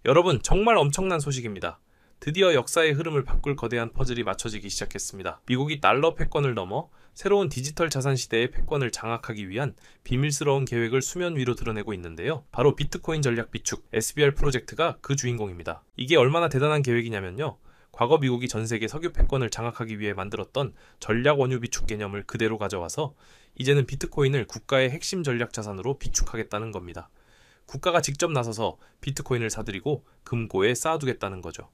여러분, 정말 엄청난 소식입니다. 드디어 역사의 흐름을 바꿀 거대한 퍼즐이 맞춰지기 시작했습니다. 미국이 달러 패권을 넘어 새로운 디지털 자산 시대의 패권을 장악하기 위한 비밀스러운 계획을 수면 위로 드러내고 있는데요. 바로 비트코인 전략 비축 SBR 프로젝트가 그 주인공입니다. 이게 얼마나 대단한 계획이냐면요. 과거 미국이 전 세계 석유 패권을 장악하기 위해 만들었던 전략 원유 비축 개념을 그대로 가져와서 이제는 비트코인을 국가의 핵심 전략 자산으로 비축하겠다는 겁니다. 국가가 직접 나서서 비트코인을 사들이고 금고에 쌓아두겠다는 거죠.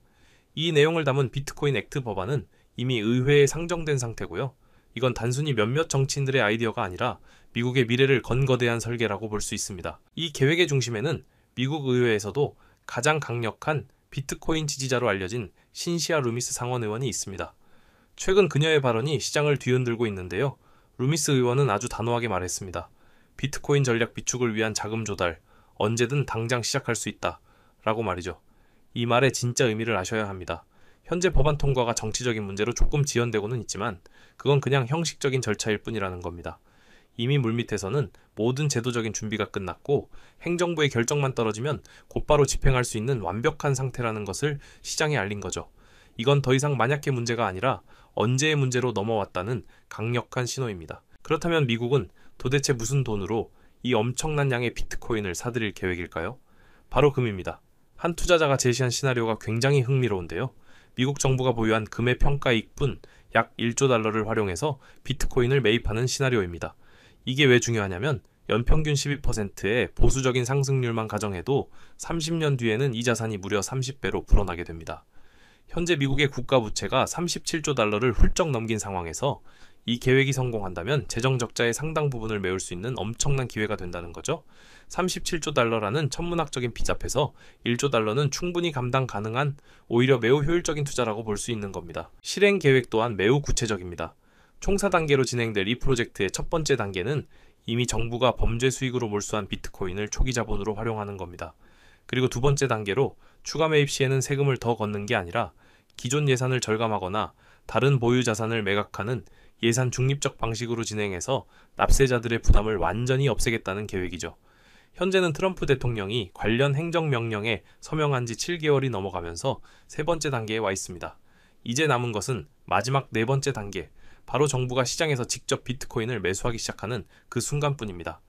이 내용을 담은 비트코인 액트 법안은 이미 의회에 상정된 상태고요. 이건 단순히 몇몇 정치인들의 아이디어가 아니라 미국의 미래를 건 거대한 설계라고 볼 수 있습니다. 이 계획의 중심에는 미국 의회에서도 가장 강력한 비트코인 지지자로 알려진 신시아 루미스 상원 의원이 있습니다. 최근 그녀의 발언이 시장을 뒤흔들고 있는데요. 루미스 의원은 아주 단호하게 말했습니다. 비트코인 전략 비축을 위한 자금 조달, 언제든 당장 시작할 수 있다 라고 말이죠. 이 말의 진짜 의미를 아셔야 합니다. 현재 법안 통과가 정치적인 문제로 조금 지연되고는 있지만 그건 그냥 형식적인 절차일 뿐이라는 겁니다. 이미 물밑에서는 모든 제도적인 준비가 끝났고 행정부의 결정만 떨어지면 곧바로 집행할 수 있는 완벽한 상태라는 것을 시장에 알린 거죠. 이건 더 이상 만약의 문제가 아니라 언제의 문제로 넘어왔다는 강력한 신호입니다. 그렇다면 미국은 도대체 무슨 돈으로 이 엄청난 양의 비트코인을 사들일 계획일까요? 바로 금입니다. 한 투자자가 제시한 시나리오가 굉장히 흥미로운데요. 미국 정부가 보유한 금의 평가이익분 약 1조 달러를 활용해서 비트코인을 매입하는 시나리오입니다. 이게 왜 중요하냐면 연평균 12%의 보수적인 상승률만 가정해도 30년 뒤에는 이 자산이 무려 30배로 불어나게 됩니다. 현재 미국의 국가 부채가 37조 달러를 훌쩍 넘긴 상황에서 이 계획이 성공한다면 재정 적자의 상당 부분을 메울 수 있는 엄청난 기회가 된다는 거죠. 37조 달러라는 천문학적인 빚 앞에서 1조 달러는 충분히 감당 가능한 오히려 매우 효율적인 투자라고 볼 수 있는 겁니다. 실행 계획 또한 매우 구체적입니다. 총 4단계로 진행될 이 프로젝트의 첫 번째 단계는 이미 정부가 범죄 수익으로 몰수한 비트코인을 초기 자본으로 활용하는 겁니다. 그리고 두 번째 단계로 추가 매입 시에는 세금을 더 걷는 게 아니라 기존 예산을 절감하거나 다른 보유 자산을 매각하는 예산 중립적 방식으로 진행해서 납세자들의 부담을 완전히 없애겠다는 계획이죠. 현재는 트럼프 대통령이 관련 행정명령에 서명한 지 7개월이 넘어가면서 세 번째 단계에 와 있습니다. 이제 남은 것은 마지막 네 번째 단계, 바로 정부가 시장에서 직접 비트코인을 매수하기 시작하는 그 순간뿐입니다.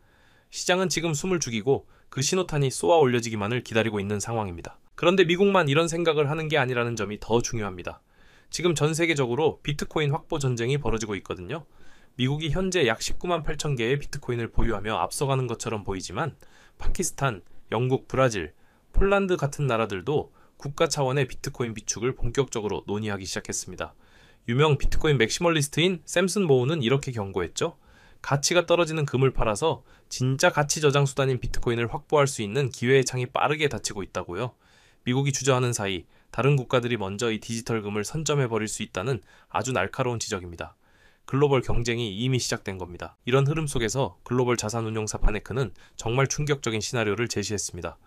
시장은 지금 숨을 죽이고 그 신호탄이 쏘아 올려지기만을 기다리고 있는 상황입니다. 그런데 미국만 이런 생각을 하는 게 아니라는 점이 더 중요합니다. 지금 전 세계적으로 비트코인 확보 전쟁이 벌어지고 있거든요. 미국이 현재 약 19만 8천 개의 비트코인을 보유하며 앞서가는 것처럼 보이지만 파키스탄, 영국, 브라질, 폴란드 같은 나라들도 국가 차원의 비트코인 비축을 본격적으로 논의하기 시작했습니다. 유명 비트코인 맥시멀리스트인 샘슨 모우는 이렇게 경고했죠. 가치가 떨어지는 금을 팔아서 진짜 가치 저장 수단인 비트코인을 확보할 수 있는 기회의 창이 빠르게 닫히고 있다고요. 미국이 주저하는 사이 다른 국가들이 먼저 이 디지털 금을 선점해버릴 수 있다는 아주 날카로운 지적입니다. 글로벌 경쟁이 이미 시작된 겁니다. 이런 흐름 속에서 글로벌 자산운용사 파네크는 정말 충격적인 시나리오를 제시했습니다.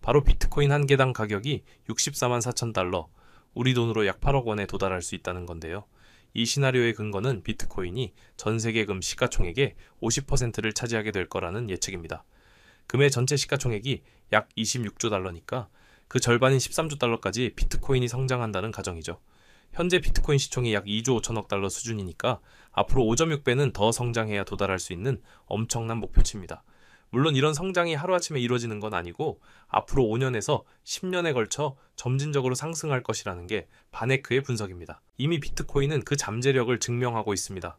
바로 비트코인 한 개당 가격이 64만 4천 달러, 우리 돈으로 약 8억 원에 도달할 수 있다는 건데요. 이 시나리오의 근거는 비트코인이 전 세계 금 시가총액의 50%를 차지하게 될 거라는 예측입니다. 금의 전체 시가총액이 약 26조 달러니까 그 절반인 13조 달러까지 비트코인이 성장한다는 가정이죠. 현재 비트코인 시총이 약 2조 5천억 달러 수준이니까 앞으로 5.6배는 더 성장해야 도달할 수 있는 엄청난 목표치입니다. 물론 이런 성장이 하루아침에 이루어지는 건 아니고 앞으로 5년에서 10년에 걸쳐 점진적으로 상승할 것이라는 게 바네크의 분석입니다. 이미 비트코인은 그 잠재력을 증명하고 있습니다.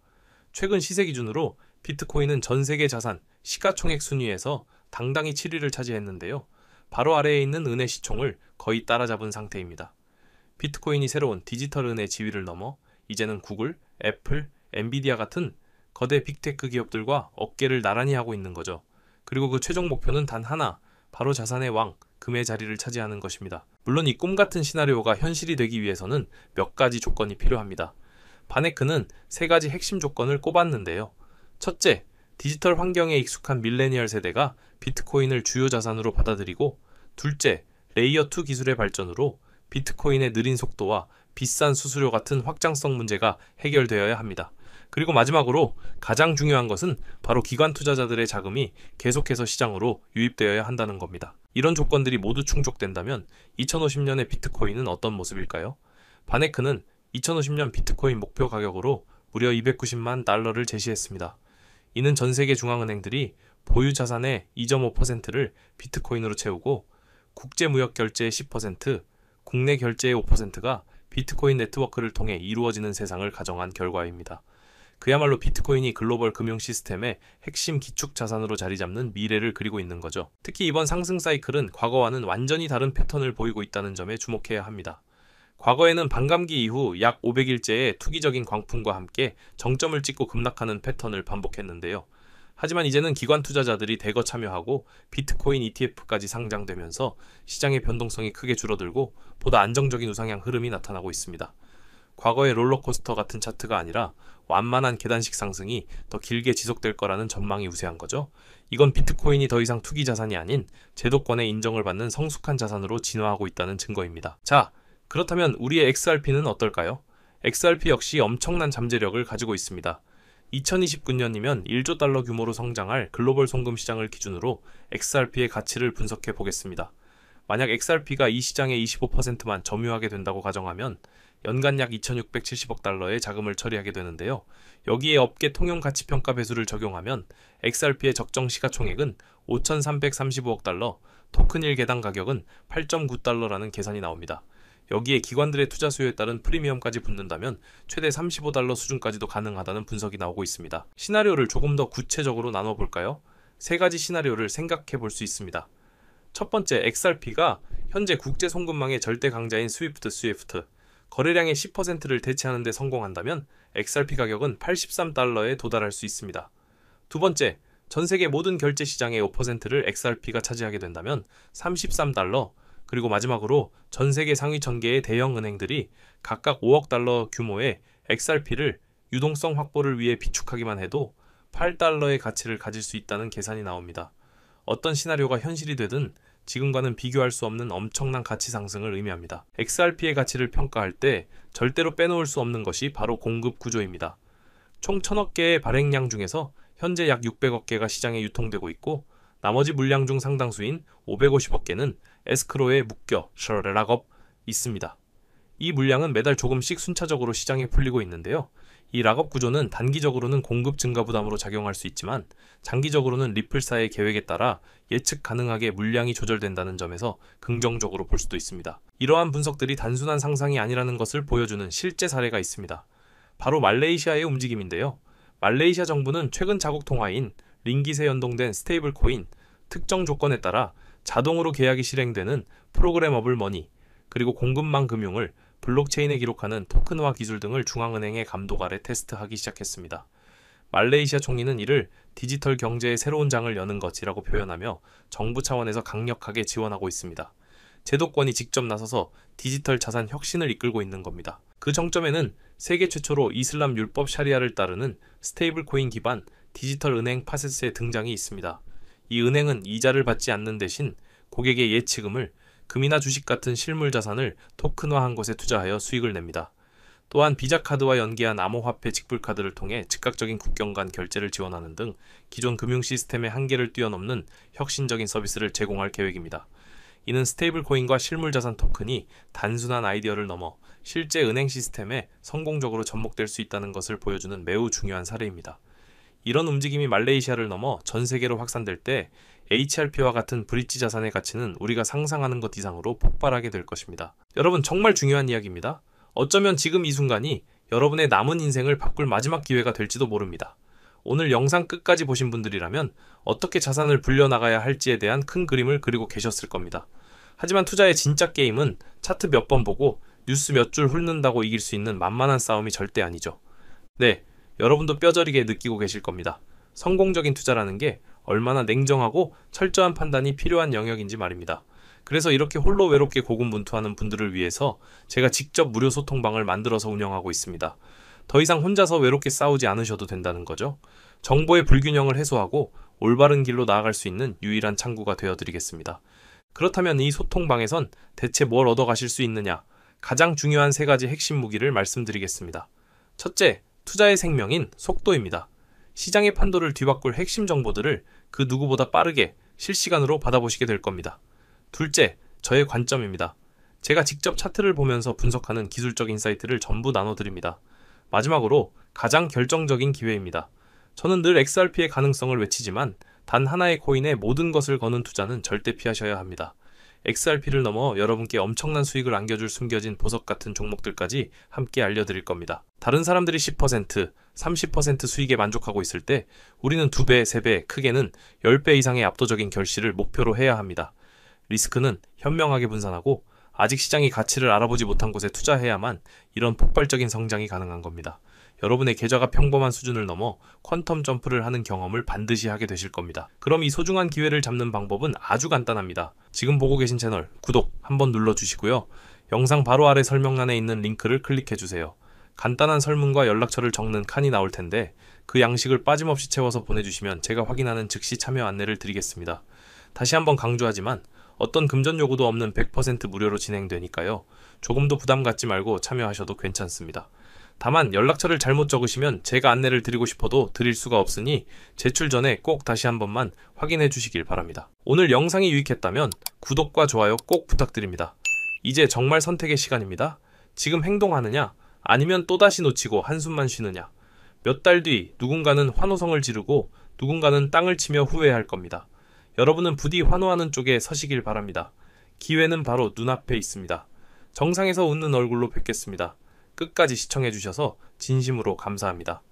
최근 시세 기준으로 비트코인은 전 세계 자산 시가총액 순위에서 당당히 7위를 차지했는데요. 바로 아래에 있는 은의 시총을 거의 따라잡은 상태입니다. 비트코인이 새로운 디지털 은의 지위를 넘어 이제는 구글, 애플, 엔비디아 같은 거대 빅테크 기업들과 어깨를 나란히 하고 있는 거죠. 그리고 그 최종 목표는 단 하나, 바로 자산의 왕, 금의 자리를 차지하는 것입니다. 물론 이 꿈같은 시나리오가 현실이 되기 위해서는 몇 가지 조건이 필요합니다. 바네크는 세 가지 핵심 조건을 꼽았는데요. 첫째, 디지털 환경에 익숙한 밀레니얼 세대가 비트코인을 주요 자산으로 받아들이고, 둘째, 레이어2 기술의 발전으로 비트코인의 느린 속도와 비싼 수수료 같은 확장성 문제가 해결되어야 합니다. 그리고 마지막으로 가장 중요한 것은 바로 기관 투자자들의 자금이 계속해서 시장으로 유입되어야 한다는 겁니다. 이런 조건들이 모두 충족된다면 2050년의 비트코인은 어떤 모습일까요? 바네크는 2050년 비트코인 목표 가격으로 무려 290만 달러를 제시했습니다. 이는 전 세계 중앙은행들이 보유 자산의 2.5%를 비트코인으로 채우고 국제무역 결제의 10%, 국내 결제의 5%가 비트코인 네트워크를 통해 이루어지는 세상을 가정한 결과입니다. 그야말로 비트코인이 글로벌 금융 시스템의 핵심 기축 자산으로 자리 잡는 미래를 그리고 있는 거죠. 특히 이번 상승 사이클은 과거와는 완전히 다른 패턴을 보이고 있다는 점에 주목해야 합니다. 과거에는 반감기 이후 약 500일째의 투기적인 광풍과 함께 정점을 찍고 급락하는 패턴을 반복했는데요. 하지만 이제는 기관 투자자들이 대거 참여하고 비트코인 ETF까지 상장되면서 시장의 변동성이 크게 줄어들고 보다 안정적인 우상향 흐름이 나타나고 있습니다. 과거의 롤러코스터 같은 차트가 아니라 완만한 계단식 상승이 더 길게 지속될 거라는 전망이 우세한 거죠. 이건 비트코인이 더 이상 투기 자산이 아닌 제도권의 인정을 받는 성숙한 자산으로 진화하고 있다는 증거입니다. 자, 그렇다면 우리의 XRP는 어떨까요? XRP 역시 엄청난 잠재력을 가지고 있습니다. 2029년이면 1조 달러 규모로 성장할 글로벌 송금 시장을 기준으로 XRP의 가치를 분석해 보겠습니다. 만약 XRP가 이 시장의 25%만 점유하게 된다고 가정하면 연간 약 2,670억 달러의 자금을 처리하게 되는데요. 여기에 업계 통용 가치평가 배수를 적용하면 XRP의 적정 시가총액은 5,335억 달러, 토큰 1개당 가격은 8.9달러라는 계산이 나옵니다. 여기에 기관들의 투자 수요에 따른 프리미엄까지 붙는다면 최대 35달러 수준까지도 가능하다는 분석이 나오고 있습니다. 시나리오를 조금 더 구체적으로 나눠볼까요? 세 가지 시나리오를 생각해 볼 수 있습니다. 첫 번째, XRP가 현재 국제 송금망의 절대 강자인 스위프트, 거래량의 10%를 대체하는 데 성공한다면 XRP 가격은 83달러에 도달할 수 있습니다. 두 번째, 전 세계 모든 결제 시장의 5%를 XRP가 차지하게 된다면 33달러, 그리고 마지막으로 전 세계 상위 1000개의 대형 은행들이 각각 5억 달러 규모의 XRP를 유동성 확보를 위해 비축하기만 해도 8달러의 가치를 가질 수 있다는 계산이 나옵니다. 어떤 시나리오가 현실이 되든 지금과는 비교할 수 없는 엄청난 가치 상승을 의미합니다. XRP의 가치를 평가할 때 절대로 빼놓을 수 없는 것이 바로 공급 구조입니다. 총 1000억 개의 발행량 중에서 현재 약 600억 개가 시장에 유통되고 있고 나머지 물량 중 상당수인 550억 개는 에스크로에 묶여 락업 있습니다. 이 물량은 매달 조금씩 순차적으로 시장에 풀리고 있는데요. 이 락업 구조는 단기적으로는 공급 증가 부담으로 작용할 수 있지만 장기적으로는 리플사의 계획에 따라 예측 가능하게 물량이 조절된다는 점에서 긍정적으로 볼 수도 있습니다. 이러한 분석들이 단순한 상상이 아니라는 것을 보여주는 실제 사례가 있습니다. 바로 말레이시아의 움직임인데요. 말레이시아 정부는 최근 자국 통화인 링깃에 연동된 스테이블 코인, 특정 조건에 따라 자동으로 계약이 실행되는 프로그래머블 머니, 그리고 공급망 금융을 블록체인에 기록하는 토큰화 기술 등을 중앙은행의 감독 아래 테스트하기 시작했습니다. 말레이시아 총리는 이를 디지털 경제의 새로운 장을 여는 것이라고 표현하며 정부 차원에서 강력하게 지원하고 있습니다. 제도권이 직접 나서서 디지털 자산 혁신을 이끌고 있는 겁니다. 그 정점에는 세계 최초로 이슬람 율법 샤리아를 따르는 스테이블 코인 기반 디지털 은행 파세스의 등장이 있습니다. 이 은행은 이자를 받지 않는 대신 고객의 예치금을 금이나 주식 같은 실물 자산을 토큰화한 것에 투자하여 수익을 냅니다. 또한 비자카드와 연계한 암호화폐 직불카드를 통해 즉각적인 국경 간 결제를 지원하는 등 기존 금융 시스템의 한계를 뛰어넘는 혁신적인 서비스를 제공할 계획입니다. 이는 스테이블 코인과 실물 자산 토큰이 단순한 아이디어를 넘어 실제 은행 시스템에 성공적으로 접목될 수 있다는 것을 보여주는 매우 중요한 사례입니다. 이런 움직임이 말레이시아를 넘어 전 세계로 확산될 때 HRP와 같은 브릿지 자산의 가치는 우리가 상상하는 것 이상으로 폭발하게 될 것입니다. 여러분, 정말 중요한 이야기입니다. 어쩌면 지금 이 순간이 여러분의 남은 인생을 바꿀 마지막 기회가 될지도 모릅니다. 오늘 영상 끝까지 보신 분들이라면 어떻게 자산을 불려나가야 할지에 대한 큰 그림을 그리고 계셨을 겁니다. 하지만 투자의 진짜 게임은 차트 몇 번 보고 뉴스 몇 줄 훑는다고 이길 수 있는 만만한 싸움이 절대 아니죠. 네, 여러분도 뼈저리게 느끼고 계실 겁니다. 성공적인 투자라는 게 얼마나 냉정하고 철저한 판단이 필요한 영역인지 말입니다. 그래서 이렇게 홀로 외롭게 고군분투하는 분들을 위해서 제가 직접 무료 소통방을 만들어서 운영하고 있습니다. 더 이상 혼자서 외롭게 싸우지 않으셔도 된다는 거죠. 정보의 불균형을 해소하고 올바른 길로 나아갈 수 있는 유일한 창구가 되어드리겠습니다. 그렇다면 이 소통방에선 대체 뭘 얻어가실 수 있느냐? 가장 중요한 3가지 핵심 무기를 말씀드리겠습니다. 첫째, 투자의 생명인 속도입니다. 시장의 판도를 뒤바꿀 핵심 정보들을 그 누구보다 빠르게 실시간으로 받아보시게 될 겁니다. 둘째, 저의 관점입니다. 제가 직접 차트를 보면서 분석하는 기술적 인사이트를 전부 나눠드립니다. 마지막으로 가장 결정적인 기회입니다. 저는 늘 XRP의 가능성을 외치지만 단 하나의 코인에 모든 것을 거는 투자는 절대 피하셔야 합니다. XRP를 넘어 여러분께 엄청난 수익을 안겨줄 숨겨진 보석 같은 종목들까지 함께 알려드릴 겁니다. 다른 사람들이 10%, 30% 수익에 만족하고 있을 때 우리는 2배, 3배, 크게는 10배 이상의 압도적인 결실을 목표로 해야 합니다. 리스크는 현명하게 분산하고 아직 시장이 가치를 알아보지 못한 곳에 투자해야만 이런 폭발적인 성장이 가능한 겁니다. 여러분의 계좌가 평범한 수준을 넘어 퀀텀 점프를 하는 경험을 반드시 하게 되실 겁니다. 그럼 이 소중한 기회를 잡는 방법은 아주 간단합니다. 지금 보고 계신 채널 구독 한번 눌러주시고요. 영상 바로 아래 설명란에 있는 링크를 클릭해주세요. 간단한 설문과 연락처를 적는 칸이 나올 텐데 그 양식을 빠짐없이 채워서 보내주시면 제가 확인하는 즉시 참여 안내를 드리겠습니다. 다시 한번 강조하지만 어떤 금전 요구도 없는 100% 무료로 진행되니까요. 조금도 부담 갖지 말고 참여하셔도 괜찮습니다. 다만 연락처를 잘못 적으시면 제가 안내를 드리고 싶어도 드릴 수가 없으니 제출 전에 꼭 다시 한 번만 확인해 주시길 바랍니다. 오늘 영상이 유익했다면 구독과 좋아요 꼭 부탁드립니다. 이제 정말 선택의 시간입니다. 지금 행동하느냐 아니면 또다시 놓치고 한숨만 쉬느냐. 몇 달 뒤 누군가는 환호성을 지르고 누군가는 땅을 치며 후회할 겁니다. 여러분은 부디 환호하는 쪽에 서시길 바랍니다. 기회는 바로 눈앞에 있습니다. 정상에서 웃는 얼굴로 뵙겠습니다. 끝까지 시청해주셔서 진심으로 감사합니다.